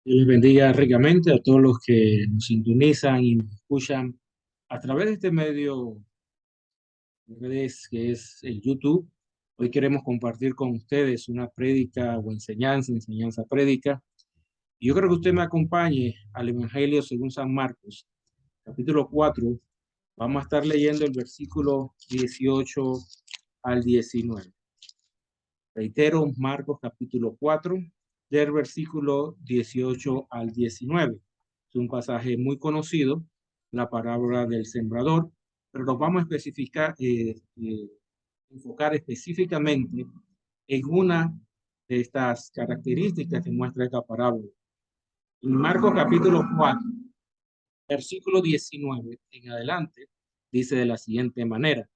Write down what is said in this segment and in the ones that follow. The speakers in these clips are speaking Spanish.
Dios les bendiga ricamente a todos los que nos sintonizan y nos escuchan a través de este medio de redes que es el YouTube. Hoy queremos compartir con ustedes una prédica o enseñanza prédica. Y yo creo que usted me acompañe al Evangelio según San Marcos, capítulo 4. Vamos a estar leyendo el versículo 18 al 19. Reitero, Marcos capítulo 4, del versículo 18 al 19. Es un pasaje muy conocido, la parábola del sembrador, pero nos vamos a enfocar específicamente en una de estas características que muestra esta parábola. En Marcos capítulo 4, versículo 19 en adelante, dice de la siguiente manera: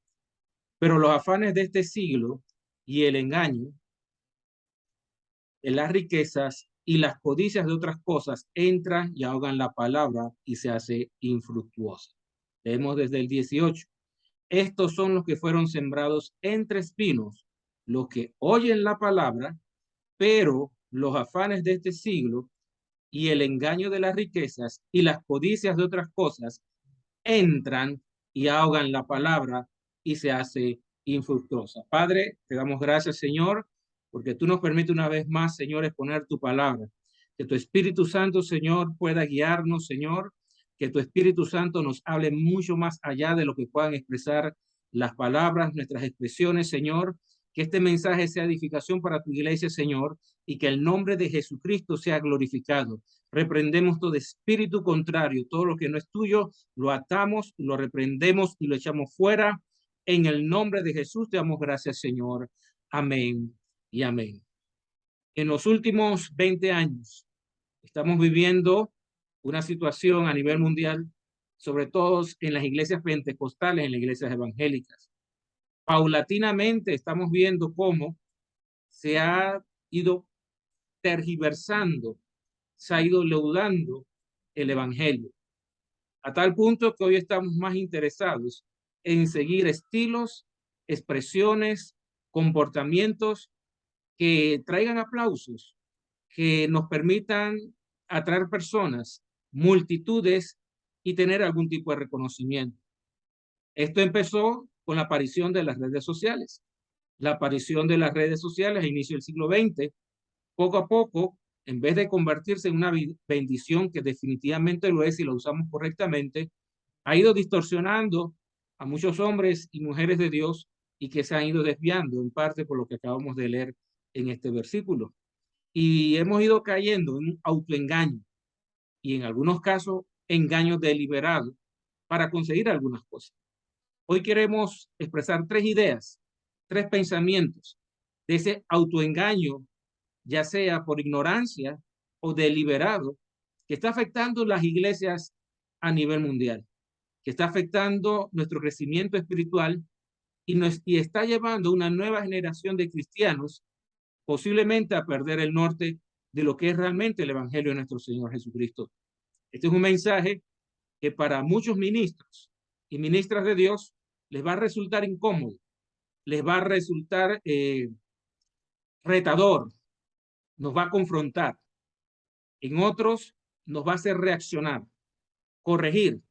pero los afanes de este siglo y el engaño de las riquezas y las codicias de otras cosas entran y ahogan la palabra y se hace infructuosa. Leemos desde el 18. Estos son los que fueron sembrados entre espinos, los que oyen la palabra, pero los afanes de este siglo y el engaño de las riquezas y las codicias de otras cosas entran y ahogan la palabra y se hace infructuosa. Padre, te damos gracias, Señor, porque tú nos permites una vez más, Señor, exponer tu palabra. Que tu Espíritu Santo, Señor, pueda guiarnos, Señor. Que tu Espíritu Santo nos hable mucho más allá de lo que puedan expresar las palabras, nuestras expresiones, Señor. Que este mensaje sea edificación para tu iglesia, Señor, y que el nombre de Jesucristo sea glorificado. Reprendemos todo espíritu contrario, todo lo que no es tuyo, lo atamos, lo reprendemos y lo echamos fuera. En el nombre de Jesús te damos gracias, Señor. Amén y amén. En los últimos 20 años estamos viviendo una situación a nivel mundial, sobre todo en las iglesias pentecostales, en las iglesias evangélicas. Paulatinamente estamos viendo cómo se ha ido tergiversando, se ha ido leudando el evangelio, a tal punto que hoy estamos más interesados en seguir estilos, expresiones, comportamientos que traigan aplausos, que nos permitan atraer personas, multitudes y tener algún tipo de reconocimiento. Esto empezó con la aparición de las redes sociales. La aparición de las redes sociales a inicio del siglo XX, poco a poco, en vez de convertirse en una bendición, que definitivamente lo es si lo usamos correctamente, ha ido distorsionando a muchos hombres y mujeres de Dios y que se han ido desviando en parte por lo que acabamos de leer en este versículo. Y hemos ido cayendo en un autoengaño y en algunos casos engaños deliberados para conseguir algunas cosas. Hoy queremos expresar tres ideas, tres pensamientos de ese autoengaño, ya sea por ignorancia o deliberado, que está afectando las iglesias a nivel mundial, que está afectando nuestro crecimiento espiritual y está llevando una nueva generación de cristianos posiblemente a perder el norte de lo que es realmente el Evangelio de nuestro Señor Jesucristo. Este es un mensaje que para muchos ministros y ministras de Dios les va a resultar incómodo, les va a resultar retador, nos va a confrontar. En otros nos va a hacer reaccionar, corregir,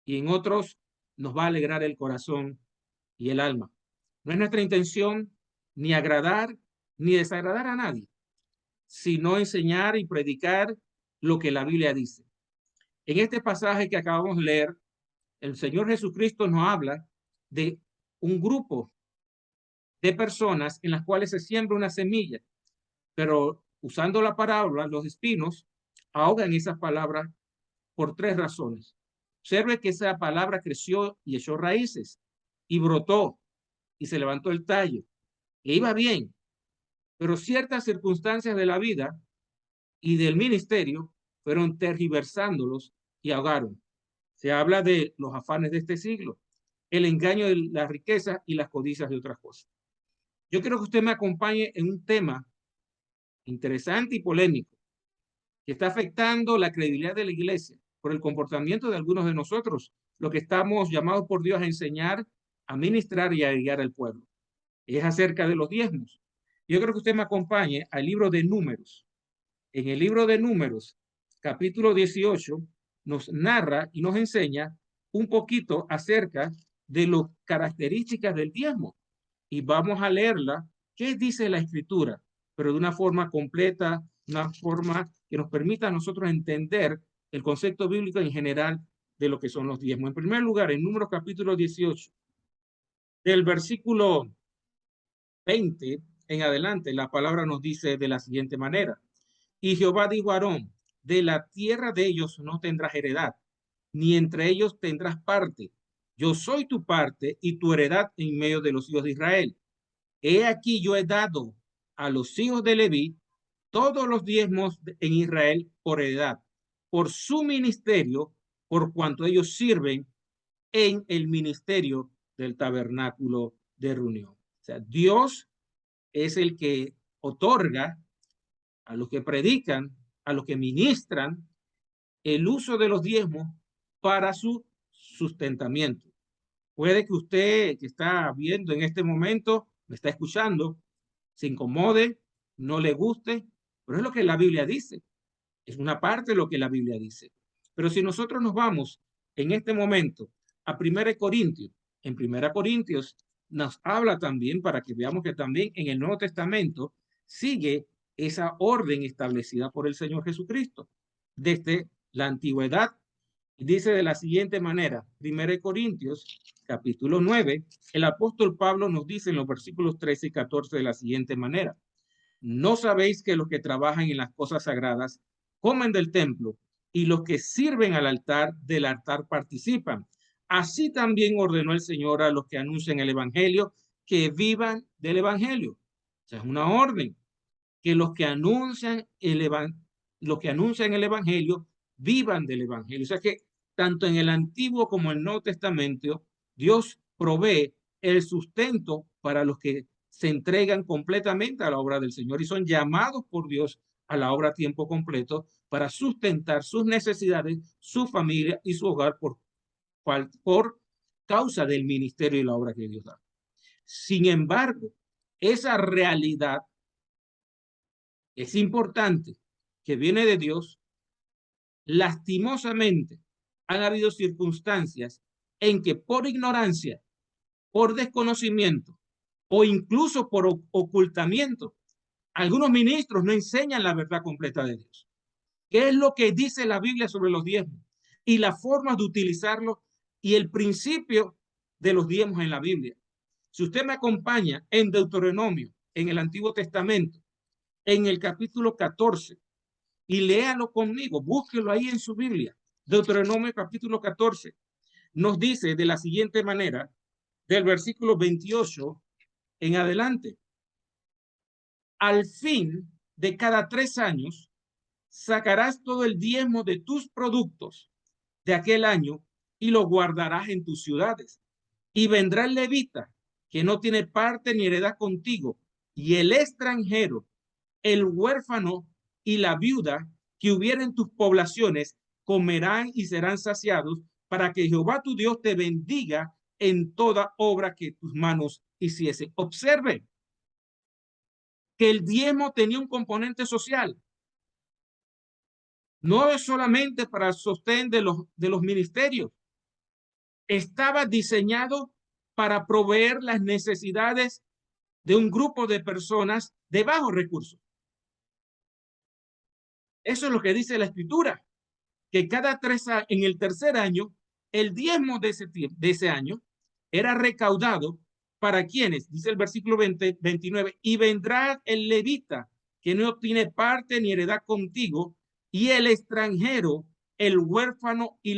y en otros nos va a alegrar el corazón y el alma. No es nuestra intención ni agradar ni desagradar a nadie, sino enseñar y predicar lo que la Biblia dice. En este pasaje que acabamos de leer, el Señor Jesucristo nos habla de un grupo de personas en las cuales se siembra una semilla, pero usando la parábola, los espinos ahogan esas palabras por tres razones. Observe que esa palabra creció y echó raíces y brotó y se levantó el tallo e iba bien, pero ciertas circunstancias de la vida y del ministerio fueron tergiversándolos y ahogaron. Se habla de los afanes de este siglo, el engaño de las riquezas y las codicias de otras cosas. Yo quiero que usted me acompañe en un tema interesante y polémico que está afectando la credibilidad de la iglesia por el comportamiento de algunos de nosotros, lo que estamos llamados por Dios a enseñar, a ministrar y a guiar al pueblo. Es acerca de los diezmos. Yo creo que usted me acompañe al libro de Números. En el libro de Números, capítulo 18 nos narra y nos enseña un poquito acerca de las características del diezmo. Y vamos a leerla. ¿Qué dice la Escritura? Pero de una forma completa, una forma que nos permita a nosotros entender el concepto bíblico en general de lo que son los diezmos. En primer lugar, en Números capítulo 18, del versículo 20 en adelante, la palabra nos dice de la siguiente manera. Y Jehová dijo a Aarón, de la tierra de ellos no tendrás heredad, ni entre ellos tendrás parte. Yo soy tu parte y tu heredad en medio de los hijos de Israel. He aquí yo he dado a los hijos de Leví todos los diezmos en Israel por heredad, por su ministerio, por cuanto ellos sirven en el ministerio del tabernáculo de reunión. O sea, Dios es el que otorga a los que predican, a los que ministran, el uso de los diezmos para su sustentamiento. Puede que usted que está viendo en este momento, me está escuchando, se incomode, no le guste, pero es lo que la Biblia dice. Es una parte de lo que la Biblia dice. Pero si nosotros nos vamos en este momento a 1 Corintios, en 1 Corintios nos habla también para que veamos que también en el Nuevo Testamento sigue esa orden establecida por el Señor Jesucristo desde la antigüedad. Dice de la siguiente manera, 1 Corintios capítulo 9, el apóstol Pablo nos dice en los versículos 13 y 14 de la siguiente manera. ¿No sabéis que los que trabajan en las cosas sagradas comen del templo y los que sirven al altar del altar participan? Así también ordenó el Señor a los que anuncian el evangelio que vivan del evangelio. O sea, es una orden que los que anuncian el evangelio vivan del evangelio. O sea que tanto en el Antiguo como en el Nuevo Testamento, Dios provee el sustento para los que se entregan completamente a la obra del Señor y son llamados por Dios a la obra a tiempo completo para sustentar sus necesidades, su familia y su hogar por causa del ministerio y la obra que Dios da. Sin embargo, esa realidad es importante que viene de Dios. Lastimosamente, han habido circunstancias en que por ignorancia, por desconocimiento o incluso por ocultamiento, algunos ministros no enseñan la verdad completa de Dios. ¿Qué es lo que dice la Biblia sobre los diezmos y las formas de utilizarlos y el principio de los diezmos en la Biblia? Si usted me acompaña en Deuteronomio, en el Antiguo Testamento, en el capítulo 14, y léalo conmigo, búsquelo ahí en su Biblia. Deuteronomio capítulo 14 nos dice de la siguiente manera, del versículo 28 en adelante. Al fin de cada 3 años, sacarás todo el diezmo de tus productos de aquel año y lo guardarás en tus ciudades. Y vendrá el levita, que no tiene parte ni heredad contigo, y el extranjero, el huérfano y la viuda que hubiera en tus poblaciones comerán y serán saciados, para que Jehová tu Dios te bendiga en toda obra que tus manos hiciesen. Observe que el diezmo tenía un componente social. No es solamente para el sostén de los ministerios. Estaba diseñado para proveer las necesidades de un grupo de personas de bajos recursos. Eso es lo que dice la Escritura, que en el tercer año, el diezmo de ese año era recaudado para quienes, dice el versículo 29, y vendrá el levita, que no tiene parte ni heredad contigo, y el extranjero, el huérfano y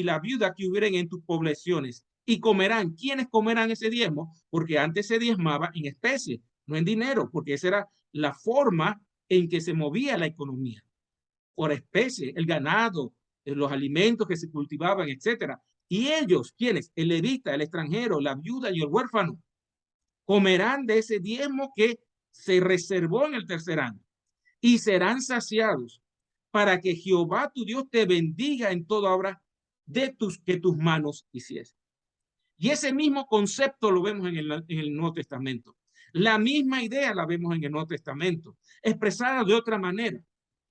la viuda que hubieran en tus poblaciones, y comerán. ¿Quiénes comerán ese diezmo? Porque antes se diezmaba en especie, no en dinero, porque esa era la forma en que se movía la economía. Por especie, el ganado, los alimentos que se cultivaban, etcétera. Y ellos, ¿quiénes? El levita, el extranjero, la viuda y el huérfano, comerán de ese diezmo que se reservó en el tercer año y serán saciados para que Jehová tu Dios te bendiga en toda obra que tus manos hiciesen. Y ese mismo concepto lo vemos en el Nuevo Testamento. La misma idea la vemos en el Nuevo Testamento, expresada de otra manera.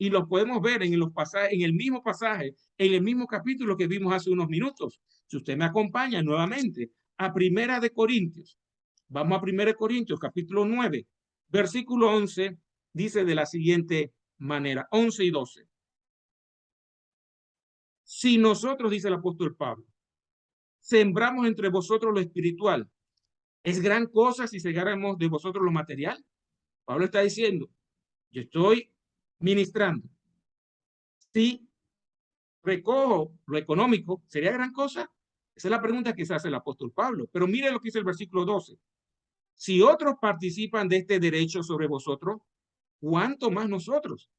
Y lo podemos ver en los pasajes, en el mismo pasaje, en el mismo capítulo que vimos hace unos minutos. Si usted me acompaña nuevamente a Primera de Corintios, vamos a Primera de Corintios, capítulo 9, versículo 11, dice de la siguiente manera, 11 y 12. Si nosotros, dice el apóstol Pablo, sembramos entre vosotros lo espiritual, ¿es gran cosa si segáramos de vosotros lo material? Pablo está diciendo, yo estoy ministrando. Si recojo lo económico, ¿sería gran cosa? Esa es la pregunta que se hace el apóstol Pablo. Pero mire lo que dice el versículo 12. Si otros participan de este derecho sobre vosotros, ¿cuánto más nosotros?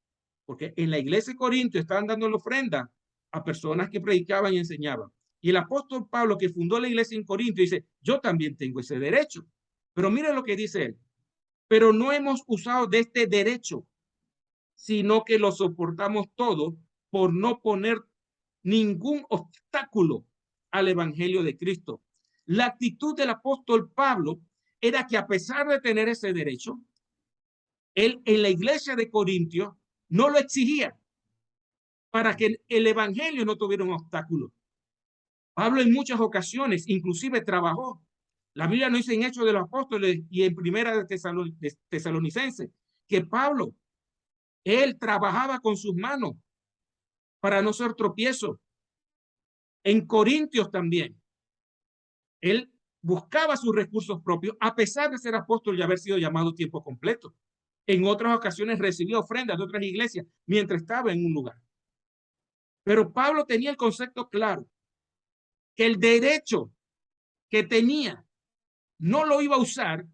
Porque en la iglesia de Corinto estaban dando la ofrenda a personas que predicaban y enseñaban. Y el apóstol Pablo, que fundó la iglesia en Corinto, dice, yo también tengo ese derecho. Pero mire lo que dice él. Pero no hemos usado de este derecho, sino que lo soportamos todo por no poner ningún obstáculo al evangelio de Cristo. La actitud del apóstol Pablo era que a pesar de tener ese derecho, él en la iglesia de Corintios no lo exigía para que el evangelio no tuviera un obstáculo. Pablo en muchas ocasiones inclusive trabajó. La Biblia nos dice en Hechos de los Apóstoles y en Primera de Tesalonicenses que Pablo, él trabajaba con sus manos para no ser tropiezo. En Corintios también. Él buscaba sus recursos propios a pesar de ser apóstol y haber sido llamado a tiempo completo. En otras ocasiones recibió ofrendas de otras iglesias mientras estaba en un lugar. Pero Pablo tenía el concepto claro que el derecho que tenía no lo iba a usar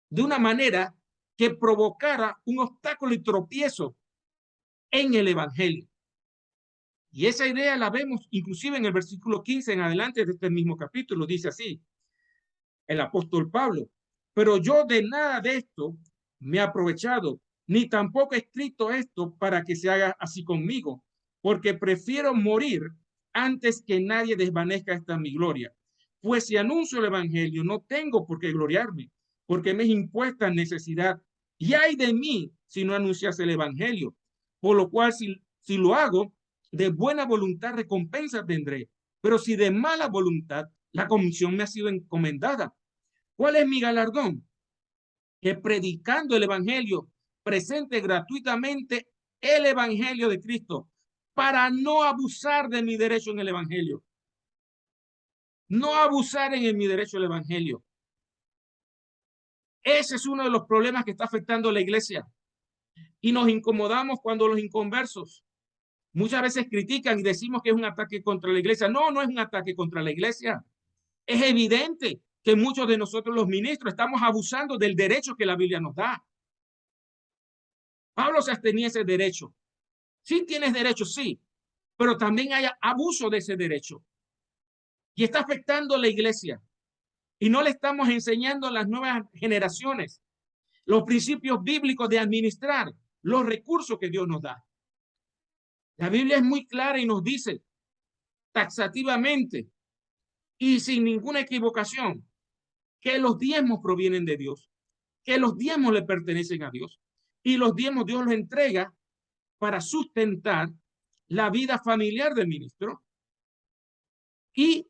de una manera que provocara un obstáculo y tropiezo en el evangelio. Y esa idea la vemos inclusive en el versículo 15 en adelante de este mismo capítulo. Dice así el apóstol Pablo, pero yo de nada de esto me he aprovechado, ni tampoco he escrito esto para que se haga así conmigo, porque prefiero morir antes que nadie desvanezca esta mi gloria. Pues si anuncio el evangelio, no tengo por qué gloriarme, porque me es impuesta necesidad. Y hay de mí si no anunciase el evangelio. Por lo cual, si lo hago, de buena voluntad recompensa tendré. Pero si de mala voluntad, la comisión me ha sido encomendada. ¿Cuál es mi galardón? Que predicando el evangelio, presente gratuitamente el evangelio de Cristo, para no abusar de mi derecho en el evangelio. No abusar en mi derecho al evangelio. Ese es uno de los problemas que está afectando a la iglesia. Y nos incomodamos cuando los inconversos muchas veces critican y decimos que es un ataque contra la iglesia. No, no es un ataque contra la iglesia. Es evidente que muchos de nosotros los ministros estamos abusando del derecho que la Biblia nos da. Pablo se tenía ese derecho. Sí tienes derecho, sí, pero también hay abuso de ese derecho. Y está afectando a la iglesia. Y no le estamos enseñando a las nuevas generaciones los principios bíblicos de administrar los recursos que Dios nos da. La Biblia es muy clara y nos dice taxativamente y sin ninguna equivocación que los diezmos provienen de Dios, que los diezmos le pertenecen a Dios y los diezmos Dios los entrega para sustentar la vida familiar del ministro y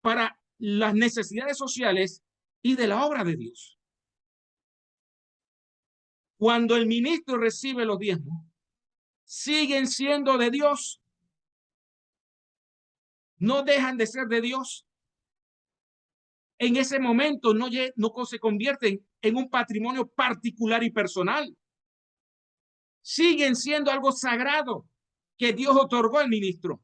para las necesidades sociales y de la obra de Dios. Cuando el ministro recibe los diezmos, siguen siendo de Dios, no dejan de ser de Dios. En ese momento no se convierten en un patrimonio particular y personal. Siguen siendo algo sagrado que Dios otorgó al ministro.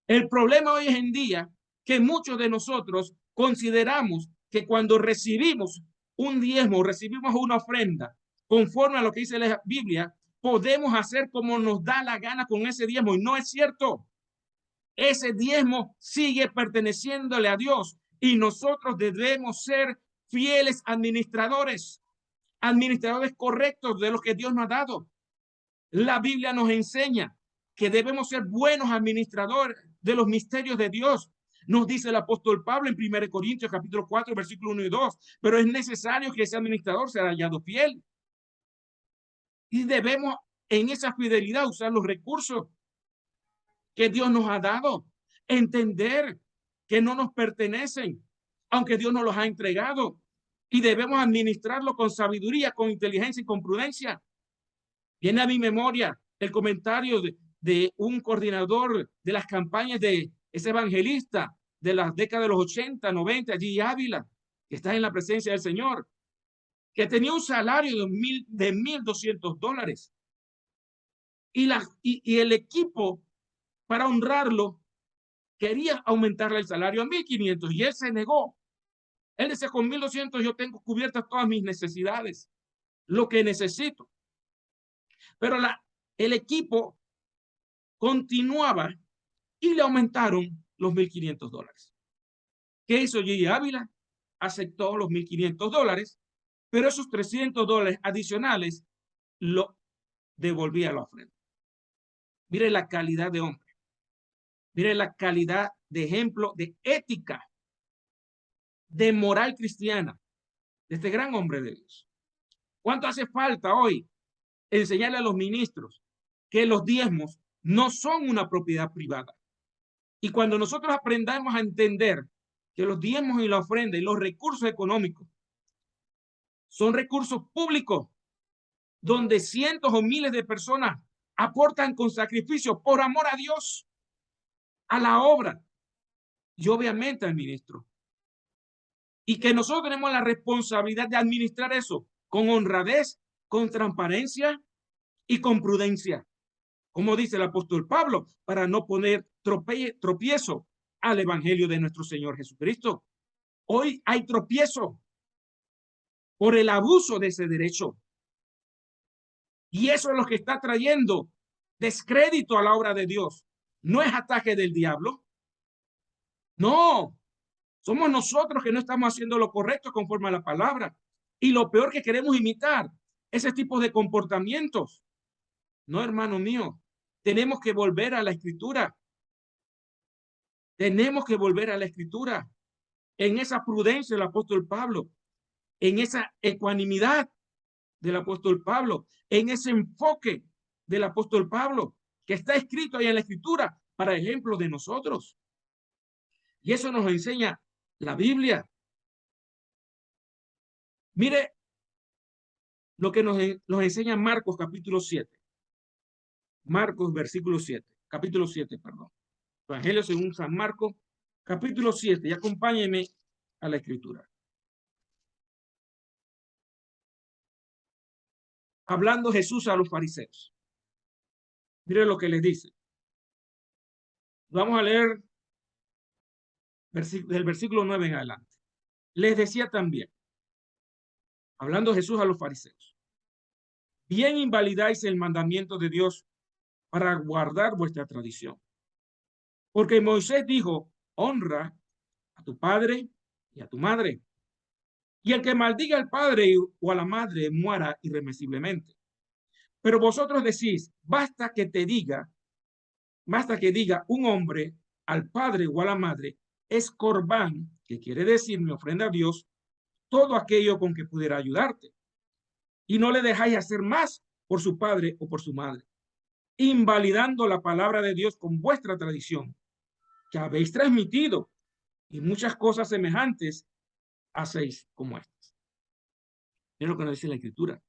El problema hoy en día que muchos de nosotros consideramos que cuando recibimos un diezmo, recibimos una ofrenda, conforme a lo que dice la Biblia, podemos hacer como nos da la gana con ese diezmo. Y no es cierto. Ese diezmo sigue perteneciéndole a Dios y nosotros debemos ser fieles administradores, administradores correctos de lo que Dios nos ha dado. La Biblia nos enseña que debemos ser buenos administradores de los misterios de Dios. Nos dice el apóstol Pablo en 1 Corintios capítulo 4, versículo 1 y 2, pero es necesario que ese administrador sea hallado fiel. Y debemos en esa fidelidad usar los recursos que Dios nos ha dado, entender que no nos pertenecen, aunque Dios nos los ha entregado, y debemos administrarlo con sabiduría, con inteligencia y con prudencia. Viene a mi memoria el comentario de un coordinador de las campañas de ese evangelista de las décadas de los 80, 90, allí Ávila, que está en la presencia del Señor, que tenía un salario de $1,200 y el equipo, para honrarlo, quería aumentarle el salario a 1,500 y él se negó. Él decía, con 1,200 yo tengo cubiertas todas mis necesidades, lo que necesito. Pero el equipo continuaba y le aumentaron los $1,500. ¿Qué hizo Gigi Ávila? Aceptó los $1,500, pero esos $300 adicionales lo devolvía a la ofrenda. Mire la calidad de hombre. Mire la calidad de ejemplo de ética, de moral cristiana, de este gran hombre de Dios. ¿Cuánto hace falta hoy enseñarle a los ministros que los diezmos no son una propiedad privada? Y cuando nosotros aprendamos a entender que los diezmos y la ofrenda y los recursos económicos son recursos públicos, donde cientos o miles de personas aportan con sacrificio por amor a Dios, a la obra y obviamente al ministro. Y que nosotros tenemos la responsabilidad de administrar eso con honradez, con transparencia y con prudencia. Como dice el apóstol Pablo, para no poner tropiezo al evangelio de nuestro Señor Jesucristo. Hoy hay tropiezo por el abuso de ese derecho. Y eso es lo que está trayendo descrédito a la obra de Dios. No es ataque del diablo. No, somos nosotros que no estamos haciendo lo correcto conforme a la palabra. Y lo peor que queremos imitar, ese tipo de comportamientos. No, hermano mío, tenemos que volver a la Escritura. Tenemos que volver a la Escritura. En esa prudencia del apóstol Pablo, en esa ecuanimidad del apóstol Pablo, en ese enfoque del apóstol Pablo, que está escrito ahí en la Escritura para ejemplo de nosotros. Y eso nos enseña la Biblia. Mire lo que nos enseña Marcos capítulo 7. Marcos versículo 7. Capítulo 7, perdón. Evangelio según San Marcos, capítulo 7. Y acompáñenme a la Escritura. Hablando Jesús a los fariseos. Mire lo que les dice. Vamos a leer del versículo 9 en adelante. Les decía también, hablando Jesús a los fariseos, bien invalidáis el mandamiento de Dios para guardar vuestra tradición. Porque Moisés dijo, honra a tu padre y a tu madre. Y el que maldiga al padre o a la madre muera irremisiblemente. Pero vosotros decís, basta que diga un hombre al padre o a la madre, es corbán, que quiere decir mi ofrenda a Dios, todo aquello con que pudiera ayudarte. Y no le dejáis hacer más por su padre o por su madre, invalidando la palabra de Dios con vuestra tradición, que habéis transmitido, y muchas cosas semejantes hacéis como estas. Es lo que nos dice la Escritura.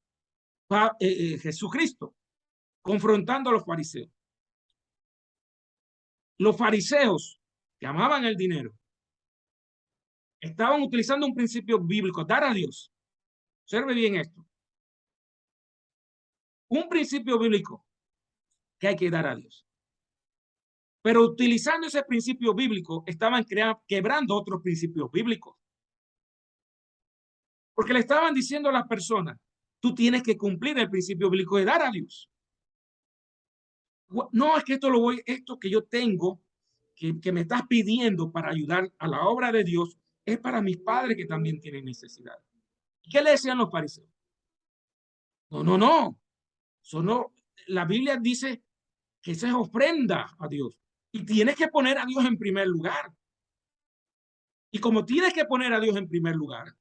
Jesucristo confrontando a los fariseos. Los fariseos que amaban el dinero estaban utilizando un principio bíblico, dar a Dios. Observe bien esto. Un principio bíblico que hay que dar a Dios. Pero utilizando ese principio bíblico, estaban quebrando otros principios bíblicos. Porque le estaban diciendo a las personas, tú tienes que cumplir el principio bíblico de dar a Dios. No, es que esto que yo tengo, que me estás pidiendo para ayudar a la obra de Dios, es para mis padres que también tienen necesidad. ¿Qué le decían los fariseos? No. Eso no. La Biblia dice que esa es ofrenda a Dios. Y tienes que poner a Dios en primer lugar. Y como tienes que poner a Dios en primer lugar,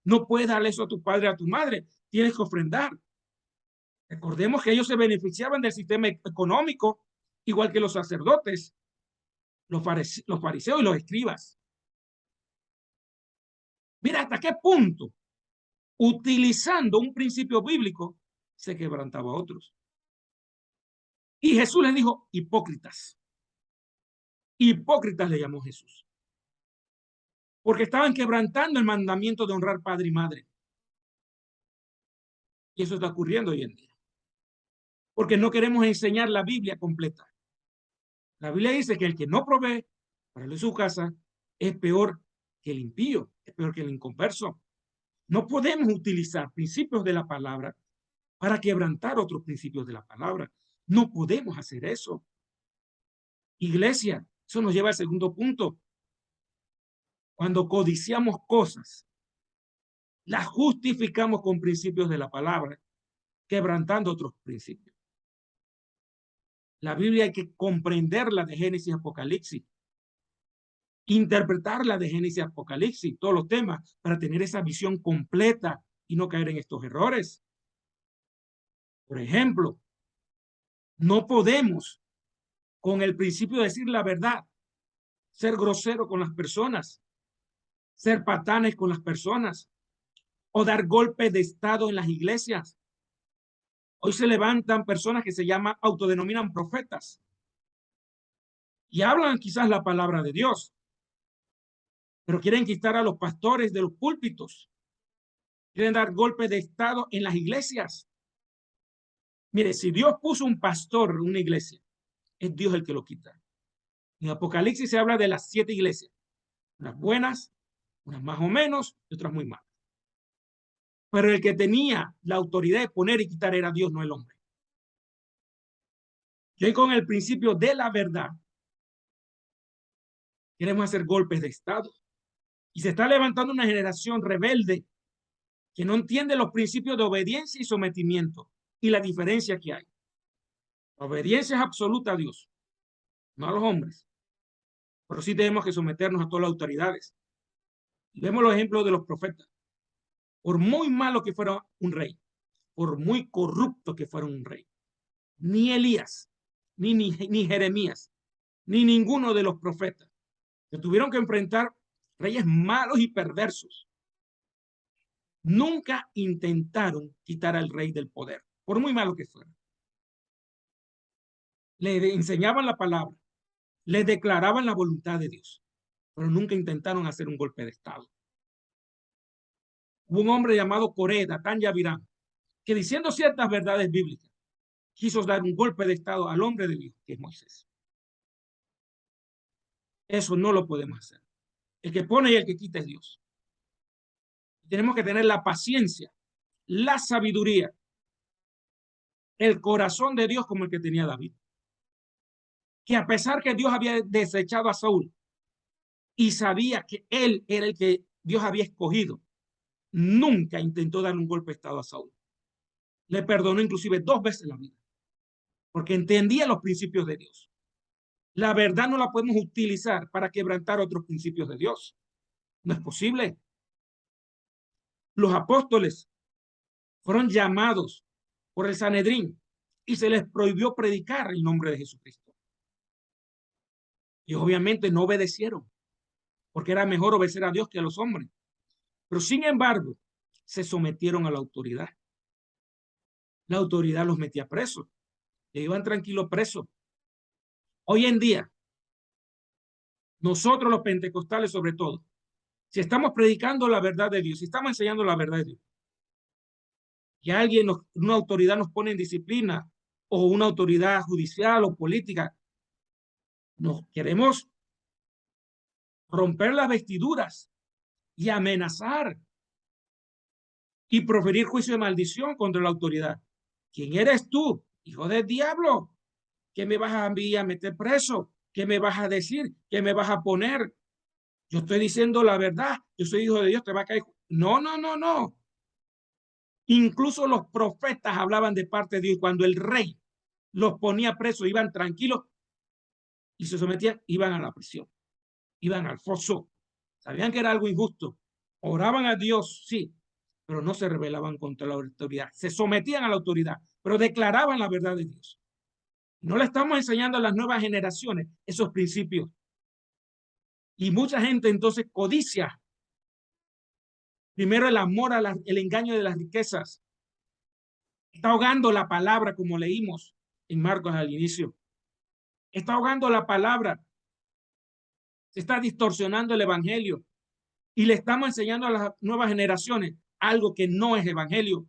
no puedes darle eso a tu padre, a tu madre. Tienes que ofrendar. Recordemos que ellos se beneficiaban del sistema económico, igual que los sacerdotes, los fariseos y los escribas. Mira hasta qué punto, utilizando un principio bíblico, se quebrantaba a otros. Y Jesús les dijo, hipócritas. Hipócritas le llamó Jesús. Porque estaban quebrantando el mandamiento de honrar padre y madre. Y eso está ocurriendo hoy en día. Porque no queremos enseñar la Biblia completa. La Biblia dice que el que no provee para su casa es peor que el impío, es peor que el inconverso. No podemos utilizar principios de la palabra para quebrantar otros principios de la palabra. No podemos hacer eso. Iglesia, eso nos lleva al segundo punto. Cuando codiciamos cosas, las justificamos con principios de la palabra, quebrantando otros principios. La Biblia hay que comprenderla de Génesis y Apocalipsis, interpretarla de Génesis y Apocalipsis, todos los temas, para tener esa visión completa y no caer en estos errores. Por ejemplo, no podemos, con el principio de decir la verdad, ser grosero con las personas, ser patanes con las personas o dar golpes de estado en las iglesias. Hoy se levantan personas que se llaman, autodenominan profetas y hablan quizás la palabra de Dios, pero quieren quitar a los pastores de los púlpitos, quieren dar golpes de estado en las iglesias. Mire, si Dios puso un pastor en una iglesia, es Dios el que lo quita. En Apocalipsis se habla de las 7 iglesias, unas buenas, unas más o menos y otras muy malas. Pero el que tenía la autoridad de poner y quitar era Dios, no el hombre. Y con el principio de la verdad queremos hacer golpes de estado. Y se está levantando una generación rebelde que no entiende los principios de obediencia y sometimiento y la diferencia que hay. La obediencia es absoluta a Dios, no a los hombres. Pero sí tenemos que someternos a todas las autoridades. Vemos los ejemplos de los profetas. Por muy malo que fuera un rey, por muy corrupto que fuera un rey, ni Elías, ni Jeremías, ni ninguno de los profetas que tuvieron que enfrentar reyes malos y perversos, nunca intentaron quitar al rey del poder, por muy malo que fuera. Le enseñaban la palabra, le declaraban la voluntad de Dios, pero nunca intentaron hacer un golpe de estado. Hubo un hombre llamado Coré, Datán y Abiram, que diciendo ciertas verdades bíblicas, quiso dar un golpe de estado al hombre de Dios, que es Moisés. Eso no lo podemos hacer. El que pone y el que quita es Dios. Tenemos que tener la paciencia, la sabiduría, el corazón de Dios como el que tenía David. Que a pesar que Dios había desechado a Saúl y sabía que él era el que Dios había escogido, nunca intentó darle un golpe de estado a Saúl. Le perdonó inclusive 2 veces la vida, porque entendía los principios de Dios. La verdad no la podemos utilizar para quebrantar otros principios de Dios. No es posible. Los apóstoles fueron llamados por el Sanedrín y se les prohibió predicar el nombre de Jesucristo. Y obviamente no obedecieron, porque era mejor obedecer a Dios que a los hombres. Pero sin embargo, se sometieron a la autoridad. La autoridad los metía presos, y iban tranquilos presos. Hoy en día, nosotros los pentecostales sobre todo, si estamos predicando la verdad de Dios, si estamos enseñando la verdad de Dios, que alguien, una autoridad nos pone en disciplina, o una autoridad judicial o política, nos queremos romper las vestiduras y amenazar y proferir juicio de maldición contra la autoridad. ¿Quién eres tú, hijo del diablo? ¿Qué me vas a enviar a meter preso? ¿Qué me vas a decir? ¿Qué me vas a poner? Yo estoy diciendo la verdad. Yo soy hijo de Dios, te va a caer. No, no, no, no. Incluso los profetas hablaban de parte de Dios. Cuando el rey los ponía presos, iban tranquilos y se sometían, iban a la prisión, iban al foso. Sabían que era algo injusto. Oraban a Dios, sí, pero no se rebelaban contra la autoridad. Se sometían a la autoridad, pero declaraban la verdad de Dios. No le estamos enseñando a las nuevas generaciones esos principios. Y mucha gente entonces codicia primero el amor el engaño de las riquezas. Está ahogando la palabra, como leímos en Marcos al inicio. Está ahogando la palabra. Se está distorsionando el evangelio. Y le estamos enseñando a las nuevas generaciones algo que no es evangelio.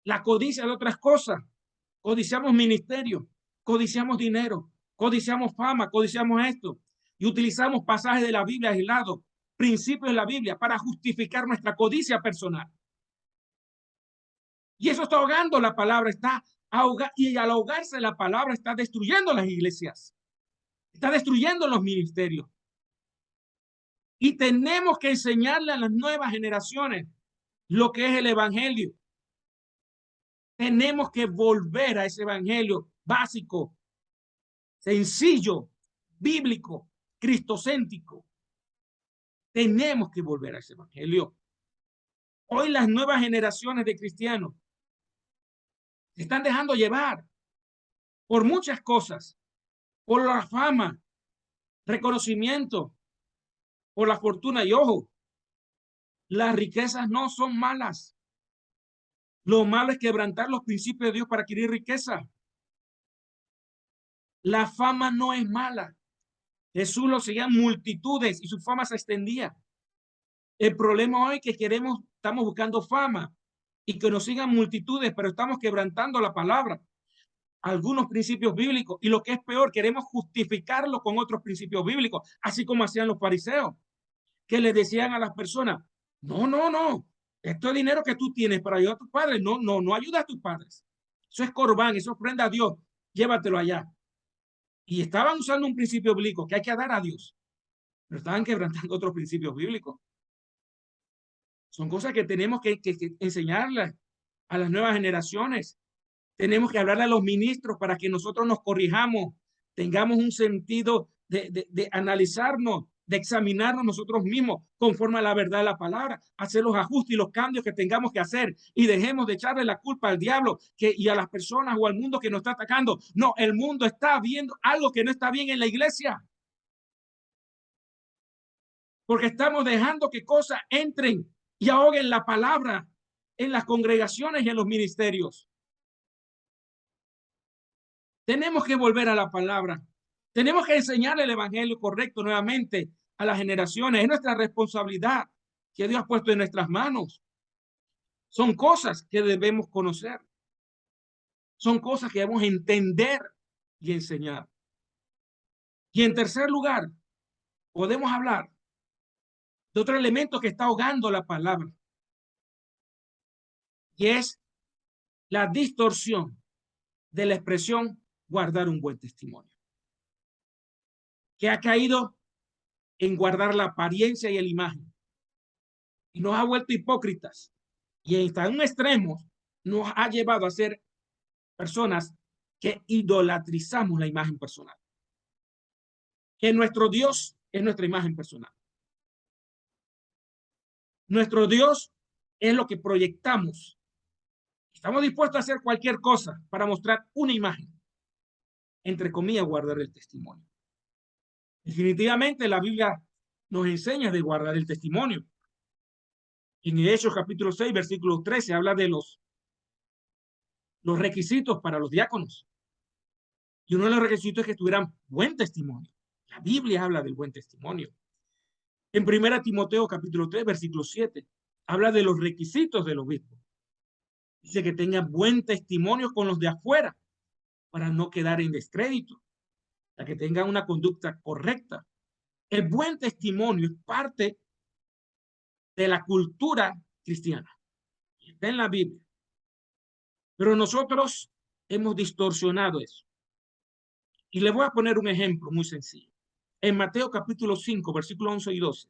La codicia de otras cosas. Codiciamos ministerio, codiciamos dinero, codiciamos fama, codiciamos esto. Y utilizamos pasajes de la Biblia aislados, principios de la Biblia para justificar nuestra codicia personal. Y eso está ahogando la palabra, y al ahogarse la palabra está destruyendo las iglesias, está destruyendo los ministerios. Y tenemos que enseñarle a las nuevas generaciones lo que es el evangelio. Tenemos que volver a ese evangelio básico, sencillo, bíblico, cristocéntrico. Tenemos que volver a ese evangelio. Hoy las nuevas generaciones de cristianos se están dejando llevar por muchas cosas, por la fama, reconocimiento, por la fortuna. Y ojo, las riquezas no son malas. Lo malo es quebrantar los principios de Dios para adquirir riqueza. La fama no es mala. Jesús lo seguían multitudes y su fama se extendía. El problema hoy es que estamos buscando fama y que nos sigan multitudes, pero estamos quebrantando la palabra, algunos principios bíblicos, y lo que es peor, queremos justificarlo con otros principios bíblicos, así como hacían los fariseos, que le decían a las personas, no, esto es dinero que tú tienes para ayudar a tus padres, no ayuda a tus padres. Eso es corbán, eso ofrenda a Dios, llévatelo allá. Y estaban usando un principio bíblico que hay que dar a Dios, pero estaban quebrantando otros principios bíblicos. Son cosas que tenemos que enseñarles a las nuevas generaciones. Tenemos que hablarle a los ministros para que nosotros nos corrijamos, tengamos un sentido de analizarnos, de examinarnos nosotros mismos conforme a la verdad de la palabra, hacer los ajustes y los cambios que tengamos que hacer y dejemos de echarle la culpa al diablo y a las personas o al mundo que nos está atacando. No, el mundo está viendo algo que no está bien en la iglesia. Porque estamos dejando que cosas entren y ahoguen la palabra en las congregaciones y en los ministerios. Tenemos que volver a la palabra. Tenemos que enseñar el evangelio correcto nuevamente a las generaciones. Es nuestra responsabilidad que Dios ha puesto en nuestras manos. Son cosas que debemos conocer. Son cosas que debemos entender y enseñar. Y en tercer lugar, podemos hablar de otro elemento que está ahogando la palabra. Y es la distorsión de la expresión guardar un buen testimonio, que ha caído en guardar la apariencia y la imagen y nos ha vuelto hipócritas y hasta un extremo nos ha llevado a ser personas que idolatrizamos la imagen personal, que nuestro Dios es nuestra imagen personal. Nuestro Dios es lo que proyectamos. Estamos dispuestos a hacer cualquier cosa para mostrar una imagen, entre comillas, guardar el testimonio. Definitivamente la Biblia nos enseña de guardar el testimonio. En Hechos capítulo 6, versículo 13, habla de los requisitos para los diáconos. Y uno de los requisitos es que tuvieran buen testimonio. La Biblia habla del buen testimonio. En 1 Timoteo capítulo 3, versículo 7, habla de los requisitos del obispo. Dice que tengan buen testimonio con los de afuera para no quedar en descrédito, para que tengan una conducta correcta. El buen testimonio es parte de la cultura cristiana. Está en la Biblia. Pero nosotros hemos distorsionado eso. Y le voy a poner un ejemplo muy sencillo. En Mateo capítulo 5, versículos 11 y 12,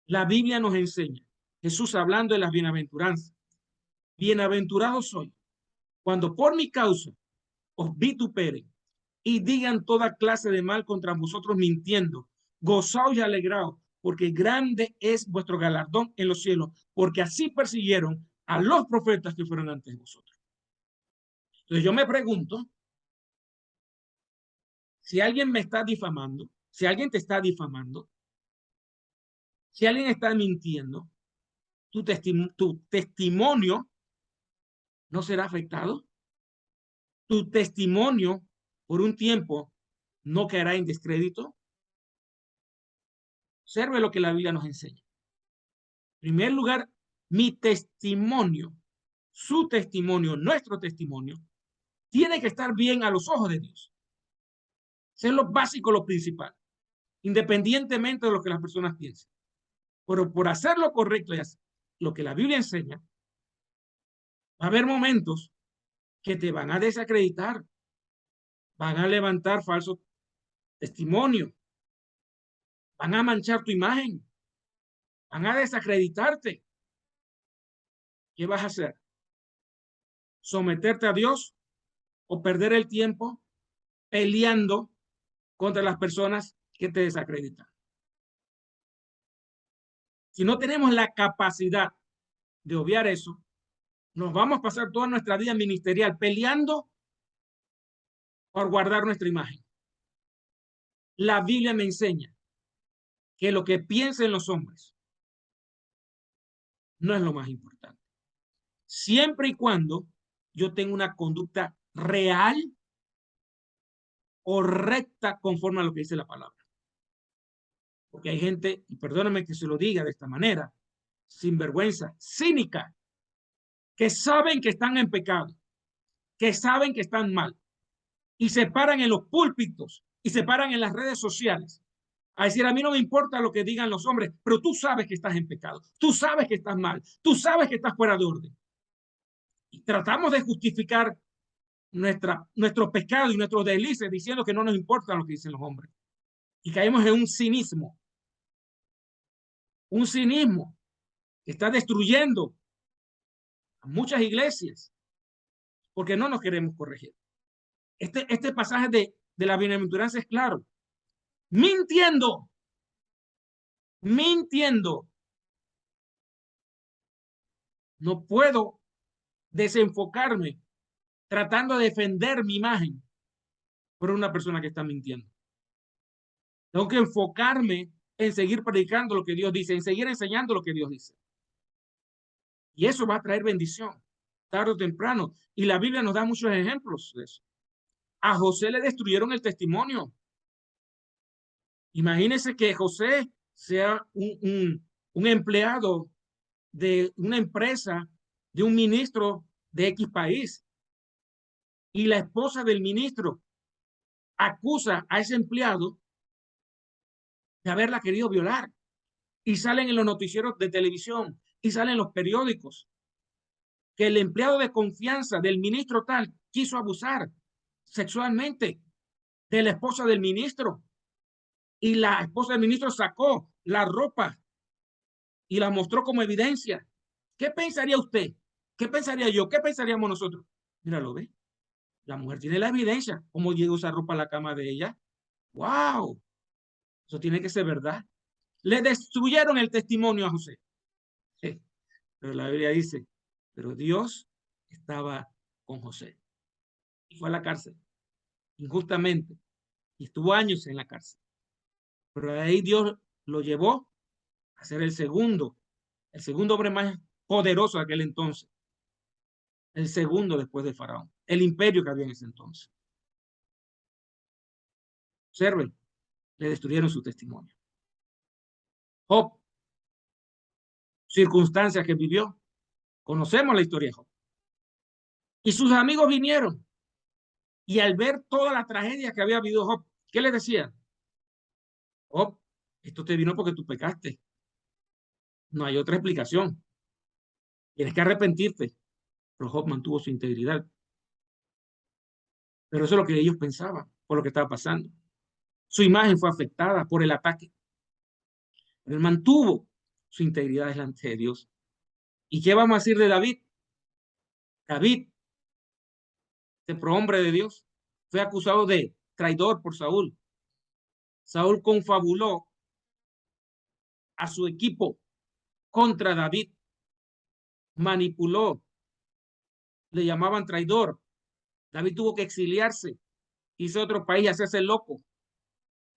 la Biblia nos enseña, Jesús hablando de las bienaventuranzas. Bienaventurados sois cuando por mi causa os vituperen y digan toda clase de mal contra vosotros mintiendo. Gozaos y alegraos, porque grande es vuestro galardón en los cielos, porque así persiguieron a los profetas que fueron antes de vosotros. Entonces yo me pregunto, si alguien me está difamando, si alguien te está difamando, si alguien está mintiendo, tu testimonio no será afectado. Tu testimonio por un tiempo no caerá en descrédito. Observe lo que la Biblia nos enseña. En primer lugar, mi testimonio, su testimonio, nuestro testimonio, tiene que estar bien a los ojos de Dios. Eso es lo básico, lo principal, independientemente de lo que las personas piensen. Pero por hacer lo correcto y lo que la Biblia enseña, va a haber momentos que te van a desacreditar, van a levantar falsos testimonios, van a manchar tu imagen, van a desacreditarte. ¿Qué vas a hacer? ¿Someterte a Dios o perder el tiempo peleando contra las personas que te desacreditan? Si no tenemos la capacidad de obviar eso, nos vamos a pasar toda nuestra vida ministerial peleando por guardar nuestra imagen. La Biblia me enseña que lo que piensen los hombres no es lo más importante. Siempre y cuando yo tenga una conducta real o recta conforme a lo que dice la palabra. Porque hay gente, y perdóname que se lo diga de esta manera, sinvergüenza, cínica, que saben que están en pecado, que saben que están mal, y se paran en los púlpitos y se paran en las redes sociales a decir, a mí no me importa lo que digan los hombres, pero tú sabes que estás en pecado, tú sabes que estás mal, tú sabes que estás fuera de orden. Y tratamos de justificar nuestro pecado y nuestros deslices diciendo que no nos importa lo que dicen los hombres. Y caemos en un cinismo que está destruyendo a muchas iglesias porque no nos queremos corregir. Este pasaje de la bienaventuranza es claro. Mintiendo. No puedo desenfocarme tratando de defender mi imagen por una persona que está mintiendo. Tengo que enfocarme en seguir predicando lo que Dios dice, en seguir enseñando lo que Dios dice. Y eso va a traer bendición, tarde o temprano. Y la Biblia nos da muchos ejemplos de eso. A José le destruyeron el testimonio. Imagínense que José sea un empleado de una empresa, de un ministro de X país, y la esposa del ministro acusa a ese empleado de haberla querido violar, y salen en los noticieros de televisión, y salen en los periódicos, que el empleado de confianza del ministro tal quiso abusar sexualmente de la esposa del ministro, y la esposa del ministro sacó la ropa y la mostró como evidencia. ¿Qué pensaría usted? ¿Qué pensaría yo? ¿Qué pensaríamos nosotros? Mira, lo ve. La mujer tiene la evidencia. ¿Cómo llegó esa ropa a la cama de ella? ¡Wow! Eso tiene que ser verdad. Le destruyeron el testimonio a José. Sí. Pero la Biblia dice, pero Dios estaba con José. Y fue a la cárcel, injustamente. Y estuvo años en la cárcel. Pero de ahí Dios lo llevó a ser el segundo hombre más poderoso de aquel entonces. El segundo después de Faraón. El imperio que había en ese entonces. Observen, le destruyeron su testimonio. Job, circunstancias que vivió. Conocemos la historia de Job. Y sus amigos vinieron. Y al ver toda la tragedia que había habido Job, ¿qué le decían? Job, esto te vino porque tú pecaste. No hay otra explicación. Tienes que arrepentirte. Pero Job mantuvo su integridad. Pero eso es lo que ellos pensaban por lo que estaba pasando. Su imagen fue afectada por el ataque. Pero él mantuvo su integridad delante de Dios. ¿Y qué vamos a decir de David? David, este prohombre de Dios, fue acusado de traidor por Saúl. Saúl confabuló a su equipo contra David, manipuló, le llamaban traidor. David tuvo que exiliarse, irse a otro país, hacerse loco,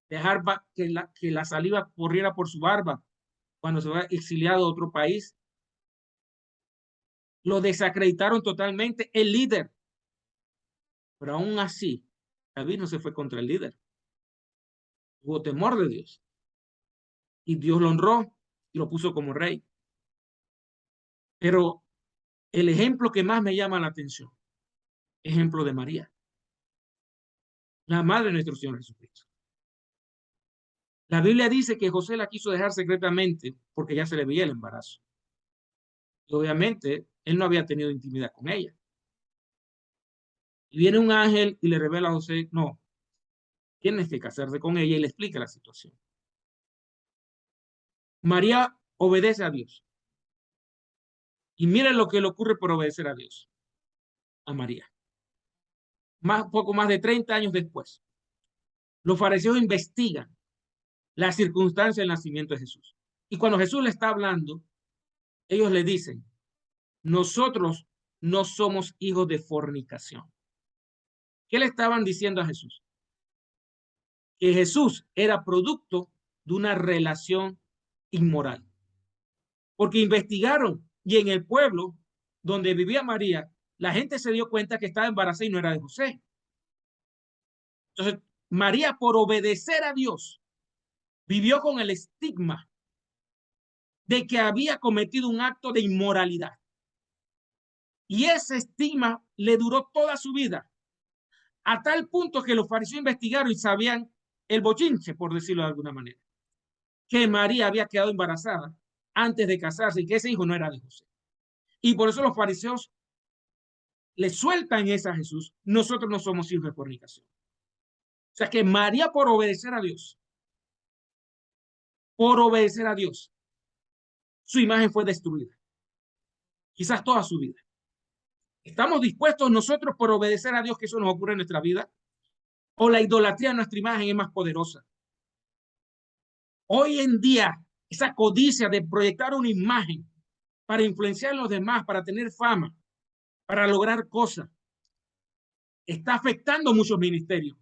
dejar que la saliva corriera por su barba cuando se va exiliado a otro país. Lo desacreditaron totalmente, el líder. Pero aún así, David no se fue contra el líder. Hubo temor de Dios. Y Dios lo honró y lo puso como rey. Pero el ejemplo que más me llama la atención, ejemplo de María, la madre de nuestro Señor Jesucristo. La Biblia dice que José la quiso dejar secretamente porque ya se le veía el embarazo. Y obviamente, él no había tenido intimidad con ella. Y viene un ángel y le revela a José, no, tienes que casarse con ella, y le explica la situación. María obedece a Dios. Y miren lo que le ocurre por obedecer a Dios, a María. Poco más de 30 años después, los fariseos investigan la circunstancia del nacimiento de Jesús. Y cuando Jesús le está hablando, ellos le dicen, nosotros no somos hijos de fornicación. ¿Qué le estaban diciendo a Jesús? Que Jesús era producto de una relación inmoral. Porque investigaron y en el pueblo donde vivía María, la gente se dio cuenta que estaba embarazada y no era de José. Entonces, María, por obedecer a Dios, vivió con el estigma de que había cometido un acto de inmoralidad. Y ese estigma le duró toda su vida, a tal punto que los fariseos investigaron y sabían el bochinche, por decirlo de alguna manera, que María había quedado embarazada antes de casarse y que ese hijo no era de José. Y por eso los fariseos le sueltan esa a Jesús, nosotros no somos hijos de fornicación. O sea que María, por obedecer a Dios, su imagen fue destruida. Quizás toda su vida. ¿Estamos dispuestos nosotros por obedecer a Dios que eso nos ocurre en nuestra vida? ¿O la idolatría de nuestra imagen es más poderosa? Hoy en día, esa codicia de proyectar una imagen para influenciar a los demás, para tener fama, para lograr cosas, está afectando muchos ministerios.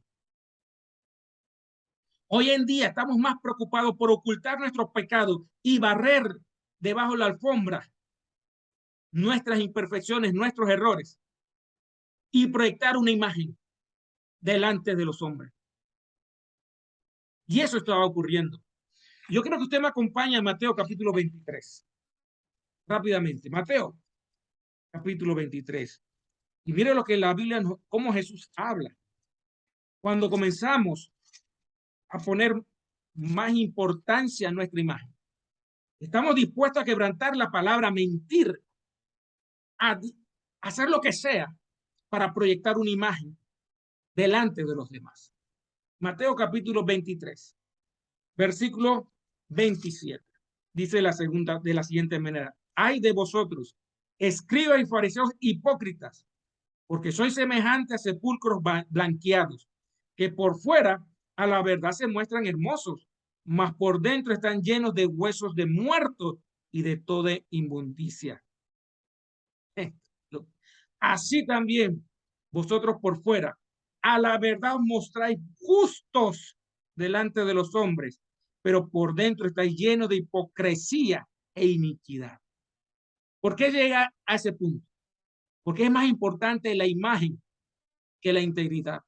Hoy en día estamos más preocupados por ocultar nuestros pecados y barrer debajo de la alfombra nuestras imperfecciones, nuestros errores, y proyectar una imagen delante de los hombres. Y eso estaba ocurriendo. Yo quiero que usted me acompañe a Mateo capítulo 23. Rápidamente, Mateo capítulo 23. Y mire lo que la Biblia, cómo Jesús habla. Cuando comenzamos a poner más importancia a nuestra imagen, estamos dispuestos a quebrantar la palabra, a mentir, a hacer lo que sea para proyectar una imagen delante de los demás. Mateo capítulo 23, versículo 27. Dice de la siguiente manera: ay de vosotros, escribas y fariseos hipócritas, porque sois semejantes a sepulcros blanqueados, que por fuera a la verdad se muestran hermosos, mas por dentro están llenos de huesos de muertos y de toda inmundicia. Así también vosotros por fuera a la verdad os mostráis justos delante de los hombres, pero por dentro estáis llenos de hipocresía e iniquidad. ¿Por qué llega a ese punto? Porque es más importante la imagen que la integridad.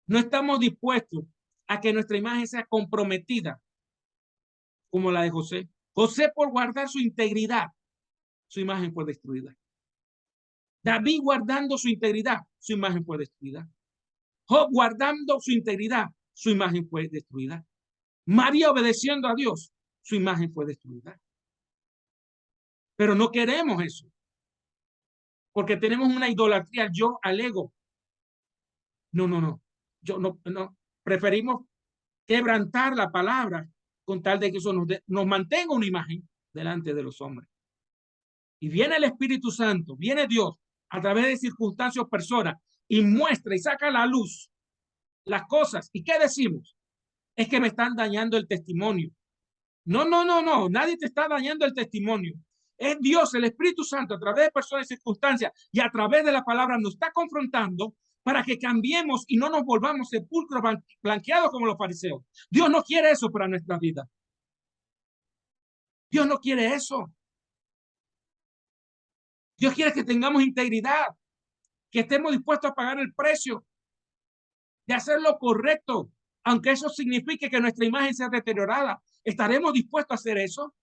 No estamos dispuestos a que nuestra imagen sea comprometida como la de José. José, por guardar su integridad, su imagen fue destruida. David, guardando su integridad, su imagen fue destruida. Job, guardando su integridad, su imagen fue destruida. María, obedeciendo a Dios, su imagen fue destruida. Pero no queremos eso, porque tenemos una idolatría yo al ego. No. Yo no. Preferimos quebrantar la palabra con tal de que eso nos mantenga una imagen delante de los hombres. Y viene el Espíritu Santo, viene Dios a través de circunstancias o personas y muestra y saca a la luz las cosas. ¿Y qué decimos? Es que me están dañando el testimonio. No. Nadie te está dañando el testimonio. Es Dios, el Espíritu Santo, a través de personas y circunstancias y a través de la palabra nos está confrontando para que cambiemos y no nos volvamos sepulcros blanqueados como los fariseos. Dios no quiere eso para nuestra vida. Dios no quiere eso. Dios quiere que tengamos integridad, que estemos dispuestos a pagar el precio de hacer lo correcto, aunque eso signifique que nuestra imagen sea deteriorada. ¿Estaremos dispuestos a hacer eso?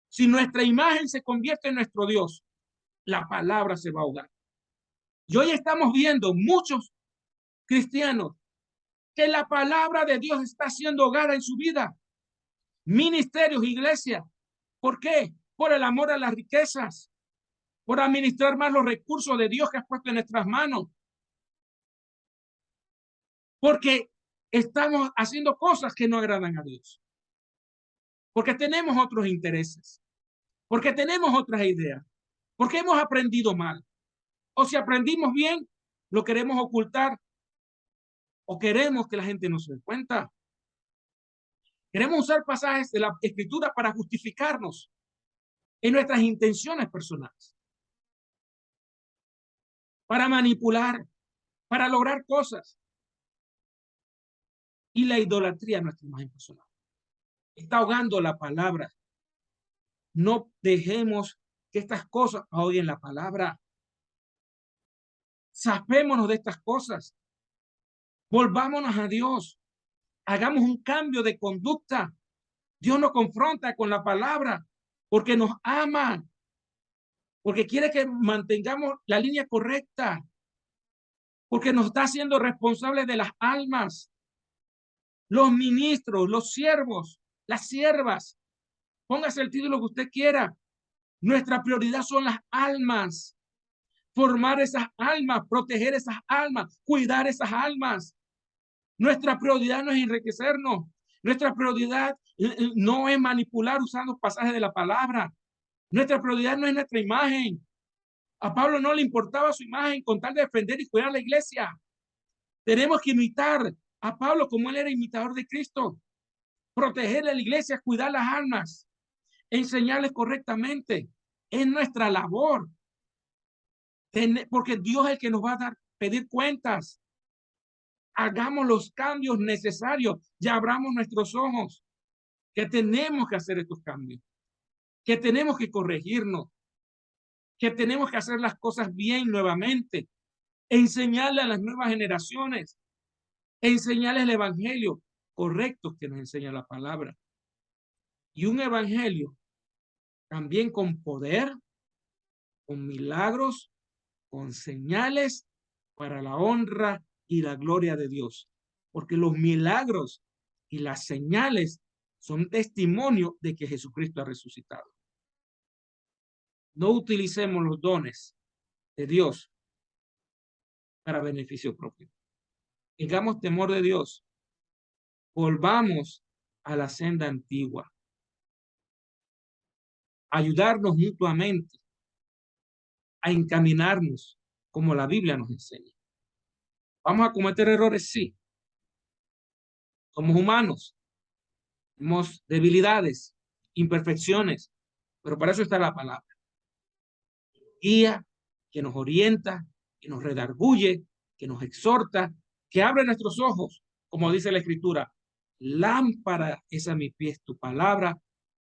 Si nuestra imagen se convierte en nuestro Dios, la palabra se va a ahogar. Y hoy estamos viendo muchos cristianos que la palabra de Dios está siendo ahogada en su vida. Ministerios, iglesias. ¿Por qué? Por el amor a las riquezas, por administrar más los recursos de Dios que has puesto en nuestras manos. Porque estamos haciendo cosas que no agradan a Dios. Porque tenemos otros intereses. Porque tenemos otras ideas. Porque hemos aprendido mal. O si aprendimos bien, lo queremos ocultar. O queremos que la gente no se dé cuenta. Queremos usar pasajes de la Escritura para justificarnos en nuestras intenciones personales. Para manipular, para lograr cosas. Y la idolatría es nuestra imagen personal. Está ahogando la palabra. No dejemos que estas cosas ahoguen la palabra. Zafémonos de estas cosas. Volvámonos a Dios. Hagamos un cambio de conducta. Dios nos confronta con la palabra porque nos ama, porque quiere que mantengamos la línea correcta, porque nos está haciendo responsables de las almas, los ministros, los siervos, las siervas. Póngase el título que usted quiera. Nuestra prioridad son las almas. Formar esas almas, proteger esas almas, cuidar esas almas. Nuestra prioridad no es enriquecernos. Nuestra prioridad no es manipular usando pasajes de la palabra. Nuestra prioridad no es nuestra imagen. A Pablo no le importaba su imagen con tal de defender y cuidar la iglesia. Tenemos que imitar a Pablo como él era imitador de Cristo. Proteger a la iglesia, cuidar las almas, enseñarles correctamente. Es nuestra labor. Porque Dios es el que nos va a pedir cuentas. Hagamos los cambios necesarios. Ya abramos nuestros ojos. Que tenemos que hacer estos cambios. Que tenemos que corregirnos. Que tenemos que hacer las cosas bien nuevamente. Enseñarle a las nuevas generaciones. Enseñarles el evangelio correcto que nos enseña la palabra. Y un evangelio también con poder, con milagros, con señales para la honra y la gloria de Dios. Porque los milagros y las señales son testimonio de que Jesucristo ha resucitado. No utilicemos los dones de Dios para beneficio propio. Tengamos temor de Dios. Volvamos a la senda antigua. Ayudarnos mutuamente a encaminarnos como la Biblia nos enseña. ¿Vamos a cometer errores? Sí. Somos humanos. Tenemos debilidades, imperfecciones, pero para eso está la palabra. Guía, que nos orienta, que nos redarguye, que nos exhorta, que abre nuestros ojos, como dice la Escritura. Lámpara es a mis pies tu palabra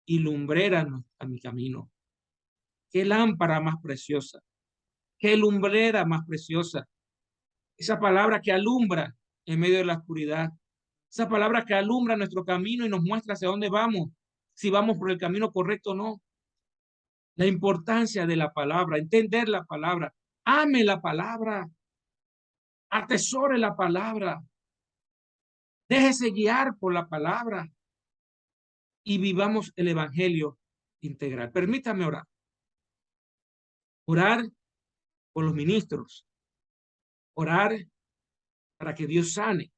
y lumbrera a mi camino. Qué lámpara más preciosa, qué lumbrera más preciosa. Esa palabra que alumbra en medio de la oscuridad. Esa palabra que alumbra nuestro camino y nos muestra hacia dónde vamos, si vamos por el camino correcto o no. La importancia de la palabra, entender la palabra, ame la palabra, atesore la palabra, déjese guiar por la palabra y vivamos el evangelio integral. Permítame orar. Orar por los ministros, orar para que Dios sane,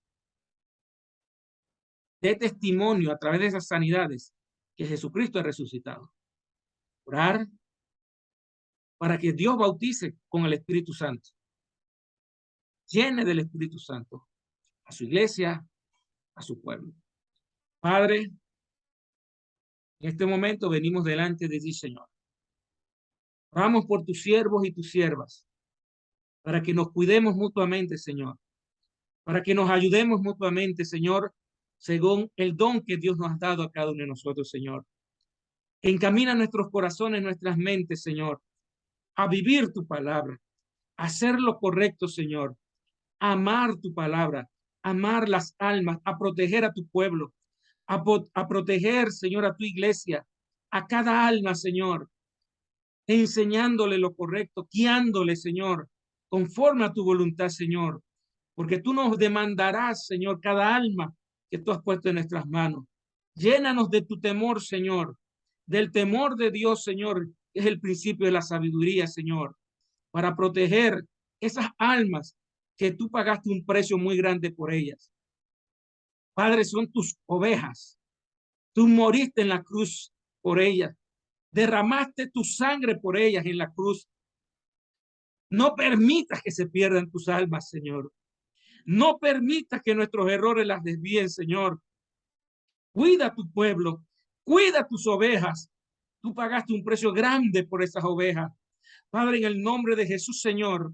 dé testimonio a través de esas sanidades que Jesucristo ha resucitado. Orar para que Dios bautice con el Espíritu Santo, llene del Espíritu Santo a su iglesia, a su pueblo. Padre, En este momento venimos delante de ti, Señor. Oramos por tus siervos y tus siervas, para que nos cuidemos mutuamente, Señor, para que nos ayudemos mutuamente, Señor, según el don que Dios nos ha dado a cada uno de nosotros, Señor. Encamina nuestros corazones, nuestras mentes, Señor, a vivir tu palabra, a hacer lo correcto, Señor, a amar tu palabra, a amar las almas, a proteger a tu pueblo, a proteger, Señor, a tu iglesia, a cada alma, Señor, enseñándole lo correcto, guiándole, Señor, conforme a tu voluntad, Señor, porque tú nos demandarás, Señor, cada alma que tú has puesto en nuestras manos. Llénanos de tu temor, Señor, del temor de Dios, Señor, que es el principio de la sabiduría, Señor, para proteger esas almas que tú pagaste un precio muy grande por ellas. Padre, son tus ovejas. Tú moriste en la cruz por ellas. Derramaste tu sangre por ellas en la cruz. No permitas que se pierdan tus almas, Señor. No permitas que nuestros errores las desvíen, Señor. Cuida tu pueblo, cuida tus ovejas. Tú pagaste un precio grande por esas ovejas. Padre, en el nombre de Jesús, Señor,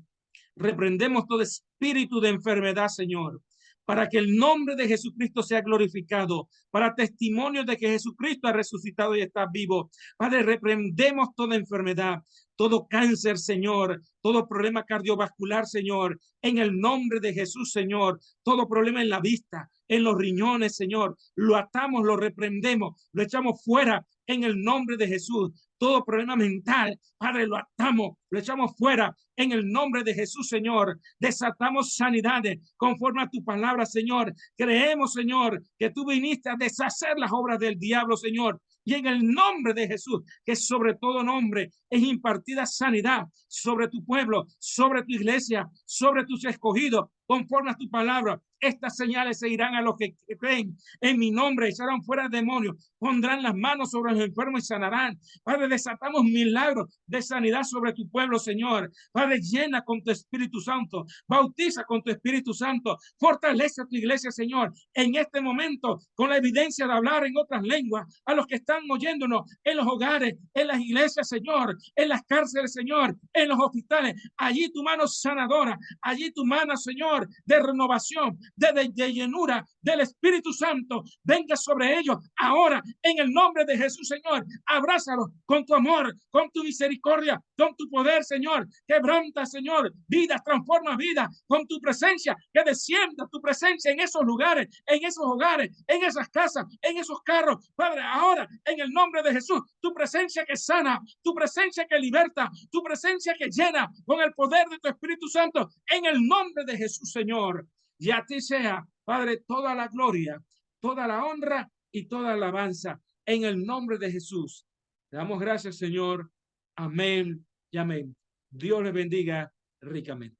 reprendemos todo espíritu de enfermedad, Señor, para que el nombre de Jesucristo sea glorificado, para testimonio de que Jesucristo ha resucitado y está vivo. Padre, reprendemos toda enfermedad, todo cáncer, Señor, todo problema cardiovascular, Señor, en el nombre de Jesús, Señor, todo problema en la vista, en los riñones, Señor, lo atamos, lo reprendemos, lo echamos fuera en el nombre de Jesús. Todo problema mental, Padre, lo atamos, lo echamos fuera en el nombre de Jesús, Señor. Desatamos sanidades conforme a tu palabra, Señor. Creemos, Señor, que tú viniste a deshacer las obras del diablo, Señor. Y en el nombre de Jesús, que sobre todo nombre es impartida sanidad sobre tu pueblo, sobre tu iglesia, sobre tus escogidos, conforme a tu palabra. Estas señales se irán a los que creen en mi nombre, echarán fuera demonios, pondrán las manos sobre los enfermos y sanarán. Padre, desatamos milagros de sanidad sobre tu pueblo, Señor. Padre, llena con tu Espíritu Santo, bautiza con tu Espíritu Santo, fortalece a tu iglesia, Señor, en este momento, con la evidencia de hablar en otras lenguas, a los que están oyéndonos en los hogares, en las iglesias, Señor, en las cárceles, Señor, en los hospitales. Allí tu mano sanadora, allí tu mano, Señor, de renovación, de llenura del Espíritu Santo, venga sobre ellos ahora en el nombre de Jesús, Señor. Abrázalos con tu amor, con tu misericordia, con tu poder, Señor. Quebranta, Señor, vidas, transforma vidas con tu presencia, que descienda tu presencia en esos lugares, en esos hogares, en esas casas, en esos carros. Padre, ahora en el nombre de Jesús, tu presencia que sana, tu presencia que liberta, tu presencia que llena con el poder de tu Espíritu Santo, en el nombre de Jesús, Señor. Y a ti sea, Padre, toda la gloria, toda la honra y toda la alabanza en el nombre de Jesús. Te damos gracias, Señor. Amén y amén. Dios les bendiga ricamente.